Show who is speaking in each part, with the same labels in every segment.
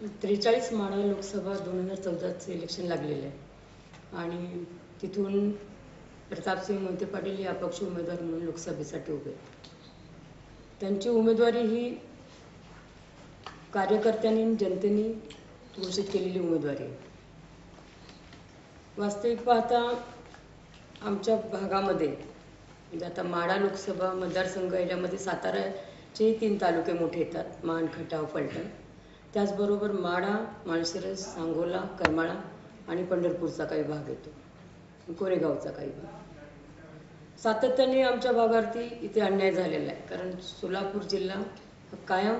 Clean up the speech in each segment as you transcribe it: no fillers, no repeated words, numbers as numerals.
Speaker 1: 43 Madha Lok Sabha 2014चं election लागलेलं आहे आणि तिथून प्रतापसिंह मोहिते पाटील हे अपक्ष उमेदवार म्हणून लोकसभेसाठी उभे आहेत. त्यांची उमेदवारी ही कार्यकर्त्यांनी जनतेने घोषित केलेली उमेदवारी आहे. वास्तविक पाहता आमच्या भागामध्ये म्हणजे आता माढा लोकसभा मतदारसंघ याच्यामध्ये साताराचे 3 तालुके मोठे येतात, मान, खटाव, फलटण. त्याचबरोबर माढा, माळशिरस, सांगोला, करमाळा आणि पंढरपूरचा काही भाग येतो, कोरेगावचा काही भाग. सातत्याने आमच्या भागावरती इथे अन्याय झालेला आहे, कारण सोलापूर जिल्हा कायम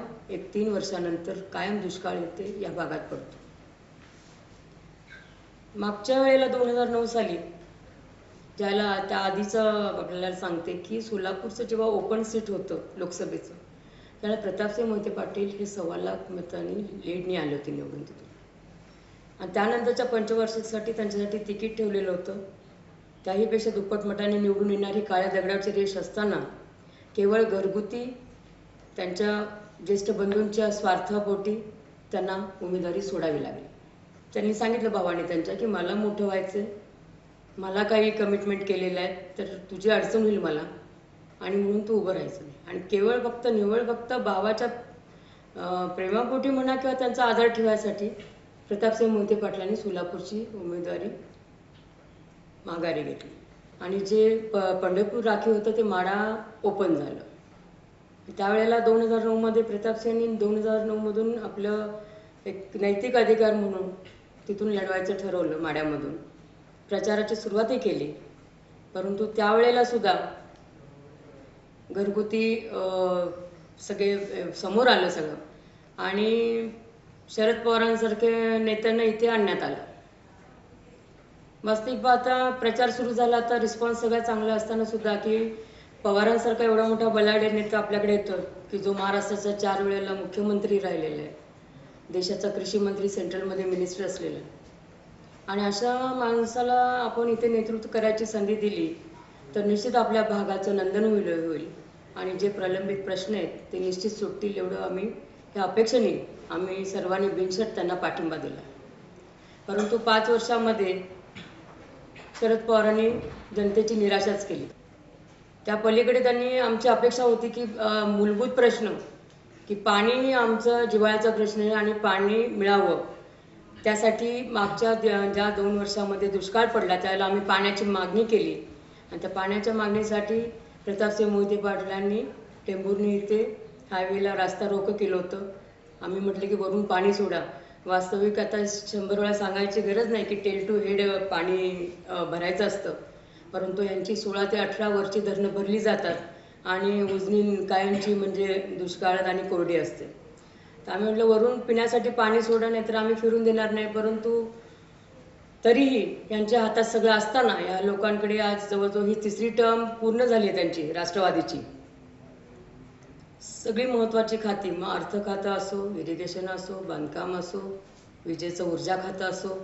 Speaker 1: 3 वर्षानंतर कायम दुष्काळ येते या भागात पडतो. मागच्या वेळेला 2009 साली ज्याला त्या आधीचं आपल्याला सांगते की सोलापूरचं जेव्हा ओपन सीट होतं लोकसभेचं, त्याला प्रतापसिंह मोहिते पाटील हे 1.25 लाख मतांनी लीडनी आले होते निवडून तिथून. आणि त्यानंतरच्या पंचवार्षिकसाठी त्यांच्यासाठी तिकीट ठेवलेलं होतं. त्याहीपेक्षा दुप्पट मताने निवडून येणारी काळ्या दगडाची रेष असताना केवळ घरगुती त्यांच्या ज्येष्ठ बंधूंच्या स्वार्थापोटी त्यांना उमेदवारी सोडावी लागली. त्यांनी सांगितलं भावाने त्यांच्या की मला मोठं व्हायचं आहे, मला काही कमिटमेंट केलेलं आहे, तर तुझी अडचण होईल मला आणि म्हणून तू उभं राहायचं नाही. आणि केवळ फक्त निव्वळ फक्त भावाच्या प्रेमापोटी म्हणा किंवा त्यांचा आदर ठेवायसाठी प्रतापसिंह मोहिते पाटलांनी सोलापूरची उमेदवारी माघारी घेतली आणि जे पंढरपूर राखीव होतं ते माढा ओपन झालं. त्यावेळेला 2009मध्ये प्रतापसिंहांनी 2009मधून आपलं एक नैतिक अधिकार म्हणून तिथून लढवायचं ठरवलं. माढ्यामधून प्रचाराची सुरुवातही केली, परंतु त्यावेळेला सुद्धा घरगुती सगळे समोर आलं सगळं आणि शरद पवारांसारखे नेत्यांना इथे आणण्यात आलं. वास्तविक पाहता प्रचार सुरू झाला तर रिस्पॉन्स सगळा चांगला असताना सुद्धा की पवारांसारखा एवढा मोठा बलाढ्य नेता आपल्याकडे येतो की जो महाराष्ट्राचा 4 वेळेला मुख्यमंत्री राहिलेला आहे, देशाचा कृषी मंत्री, सेंट्रलमध्ये मिनिस्टर असलेला आहे. आणि अशा माणसाला आपण इथे नेतृत्व करायची संधी दिली तर निश्चित आपल्या भागाचं नंदनवन होईल आणि जे प्रलंबित प्रश्न आहेत ते निश्चित सुटतील एवढं आम्ही ह्या अपेक्षेने आम्ही सर्वांनी बिनशर्त त्यांना पाठिंबा दिला. परंतु 5 वर्षामध्ये शरद पवारांनी जनतेची निराशाच केली. त्या पलीकडे त्यांनी आमची अपेक्षा होती की मूलभूत प्रश्न की पाणी आमचं जिव्हाळ्याचा प्रश्न आहे आणि पाणी मिळावं, त्यासाठी मागच्या ज्या 2 वर्षामध्ये दुष्काळ पडला त्यावेळेला आम्ही पाण्याची मागणी केली आणि त्या पाण्याच्या मागणीसाठी प्रतापसिंह मोहिते पाटलांनी टेंभुर्णी इथे हायवेला रास्ता रोको केलं होतं. आम्ही म्हटलं की वरून पाणी सोडा. वास्तविक आता 100 वेळा सांगायची गरज नाही की टेल टू हेड पाणी भरायचं असतं, परंतु यांची 16 ते 18 वरची धरणं भरली जातात आणि उजनी कायमची म्हणजे दुष्काळात आणि कोरडी असते. तर आम्ही म्हटलं वरून पिण्यासाठी पाणी सोडा, नाही तर आम्ही फिरून देणार नाही. परंतु तरीही यांच्या हातात सगळं असताना या लोकांकडे आज जवळजवळ ही 3री टर्म पूर्ण झाली आहे त्यांची राष्ट्रवादीची. सगळी महत्त्वाची खाती, मग अर्थ खातं असो, इरिगेशन असो, बांधकाम असो, विजेचं ऊर्जा खातं असो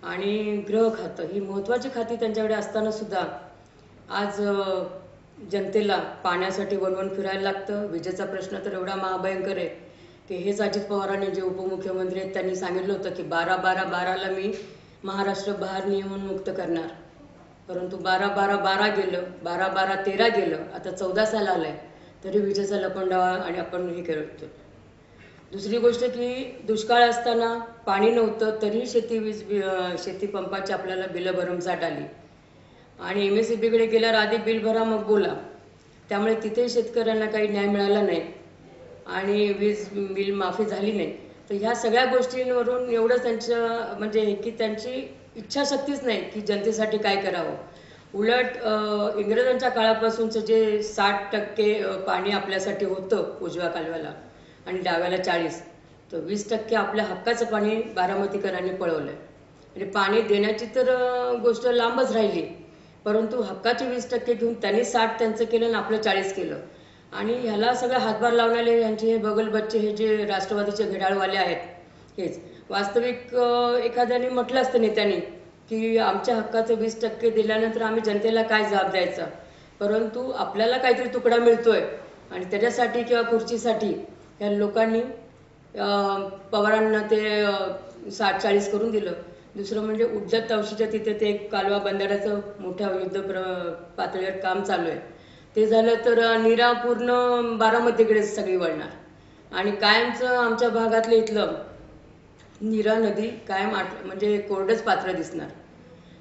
Speaker 1: आणि गृह खातं, ही महत्त्वाची खाती त्यांच्याकडे असताना सुद्धा आज जनतेला पाण्यासाठी वणवण फिरायला लागतं. विजेचा प्रश्न तर एवढा महाभयंकर आहे की हेच अजित पवारांनी जे उपमुख्यमंत्री आहेत त्यांनी सांगितलं होतं की 12-12-12ला मी महाराष्ट्र भार नियमनमुक्त करणार. परंतु 12-12-12 गेलं, 12-12-13 गेलं, आता 14 साल आलं आहे तरी विजेचा लपंडावा आणि आपण हे करतो. दुसरी गोष्ट की दुष्काळ असताना पाणी नव्हतं तरी शेती पंपाची आपल्याला बिलं भरमसाठ आली आणि MSEBीकडे गेल्यावर आधी बिल भरा मग बोला. त्यामुळे तिथे शेतकऱ्यांना काही न्याय मिळाला नाही आणि वीज बिल माफी झाली नाही. तर ह्या सगळ्या गोष्टींवरून एवढंच त्यांचं म्हणजे की त्यांची इच्छाशक्तीच नाही की जनतेसाठी काय करावं. उलट इंग्रजांच्या काळापासूनचं जे 60% पाणी आपल्यासाठी होतं उजव्या कालव्याला आणि डाव्याला 40, तर 20% आपल्या हक्काचं पाणी बारामतीकरांनी पळवलं आहे. म्हणजे पाणी देण्याची तर गोष्ट लांबच राहिली, परंतु हक्काचे 20% घेऊन त्यांनी 60 त्यांचं केलं आणि आपलं 40 केलं. आणि ह्याला सगळं हातभार लावणारे यांचे हे बगलबच्चे हे जे राष्ट्रवादीचे घड्याळवाले आहेत हेच. वास्तविक एखाद्याने म्हटलं असतं नेत्यांनी की आमच्या हक्काचं 20% दिल्यानंतर आम्ही जनतेला काय जबाब द्यायचा, परंतु आपल्याला काहीतरी तुकडा मिळतोय आणि त्याच्यासाठी किंवा खुर्चीसाठी या लोकांनी पवारांना ते 60-40 करून दिलं. दुसरं म्हणजे उद्धत तवशीच्या तिथे ते एक कालवा बंधाऱ्याचं मोठ्या पातळीवर काम चालू आहे. ते झालं तर नीरा पूर्ण बारामतीकडेच सगळी वळणार आणि कायमचं आमच्या भागातलं इथलं नीरा नदी कायम म्हणजे कोरडंच पात्र दिसणार.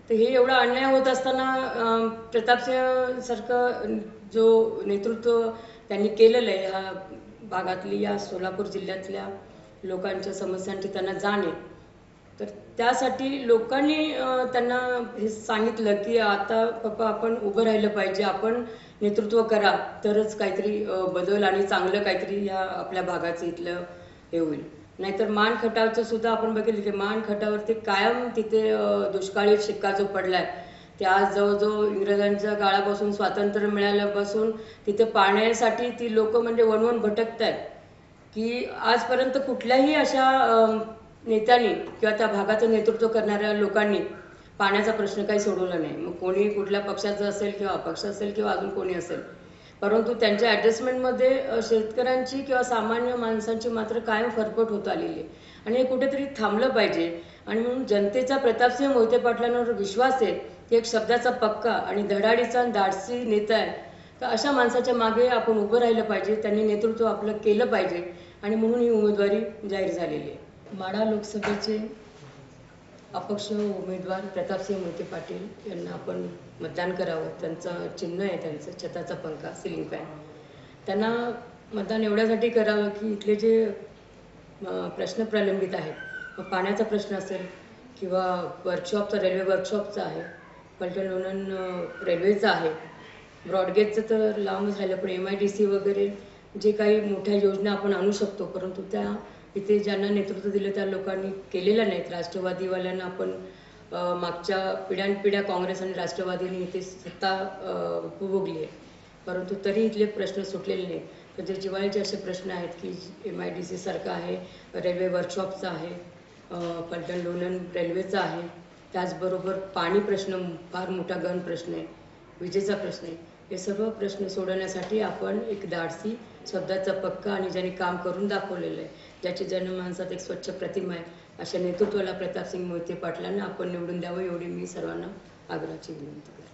Speaker 1: तर हे एवढा अन्याय होत असताना प्रतापसिंह सारखं जो नेतृत्व त्यांनी केलेलं आहे ह्या भागातली, या सोलापूर जिल्ह्यातल्या लोकांच्या समस्यांची त्यांना जाण आहे. तर त्यासाठी लोकांनी त्यांना हे सांगितलं की आता पप्पा आपण उभं राहिलं पाहिजे, आपण नेतृत्व करा, तरच काहीतरी बदल आणि चांगलं काहीतरी या आपल्या भागाचं इथलं हे होईल. नाहीतर मान खटावचं सुद्धा आपण बघितलं की मान खटावरती कायम तिथे दुष्काळी शिक्का जो पडलाय, ते आज जवळजवळ इंग्रजांच्या काळापासून स्वातंत्र्य मिळाल्यापासून तिथे पाण्यासाठी ती लोक म्हणजे वणवण भटकत आहेत की आजपर्यंत कुठल्याही अशा नेत्यांनी किंवा त्या भागाचं नेतृत्व करणाऱ्या लोकांनी पाण्याचा प्रश्न काही सोडवला नाही. मग कोणी कुठल्या पक्षाचं असेल किंवा अपक्ष असेल किंवा अजून कोणी असेल, परंतु त्यांच्या ॲडजस्टमेंटमध्ये शेतकऱ्यांची किंवा सामान्य माणसांची मात्र कायम फरफट होत आलेली आहे आणि हे कुठेतरी थांबलं पाहिजे. आणि म्हणून जनतेचा प्रतापसिंह मोहिते पाटलांवर विश्वास आहे की एक शब्दाचा पक्का आणि धडाडीचा धाडसी नेता आहे. तर अशा माणसाच्या मागे आपण उभं राहिलं पाहिजे, त्यांनी नेतृत्व आपलं केलं पाहिजे आणि म्हणून ही उमेदवारी जाहीर झालेली आहे. माढा लोकसभेचे अपक्ष उमेदवार प्रतापसिंह मोहिते पाटील यांना आपण मतदान करावं. त्यांचं चिन्ह आहे, त्यांचं छताचा पंखा, सिलिंग फॅन. त्यांना मतदान एवढ्यासाठी करावं की इथले जे प्रश्न प्रलंबित आहेत, मग पाण्याचा प्रश्न असेल किंवा वर्कशॉपचा, रेल्वे वर्कशॉपचा आहे, पलटण लोणंद रेल्वेचा आहे, ब्रॉडगेजचं तर लांबच राहिलं, पण MIDC वगैरे जे काही मोठ्या योजना आपण आणू शकतो, परंतु त्या इथे ज्यांना नेतृत्व दिलं त्या लोकांनी केलेल्या नाहीत. राष्ट्रवादीवाल्यांना आपण मागच्या पिढ्यानपिढ्या काँग्रेस आणि राष्ट्रवादीने इथे सत्ता उपभोगली आहे, परंतु तरी इथले प्रश्न सुटलेले नाहीत. तर जे जिव्हाळ्याचे असे प्रश्न आहेत की MIDC सारखं आहे, रेल्वे वर्कशॉपचा आहे, पलटण लोणंद रेल्वेचा आहे, त्याचबरोबर पाणी प्रश्न फार मोठा गहन प्रश्न आहे, विजेचा प्रश्न आहे. हे सर्व प्रश्न सोडवण्यासाठी आपण एक धाडसी, शब्दाचा पक्का आणि ज्यांनी काम करून दाखवलेलं आहे, ज्याची जनमानसात एक स्वच्छ प्रतिमा आहे, अशा नेतृत्वाला प्रतापसिंह मोहिते पाटलांना आपण निवडून द्यावं, एवढी मी सर्वांना आग्रहाची विनंती करते.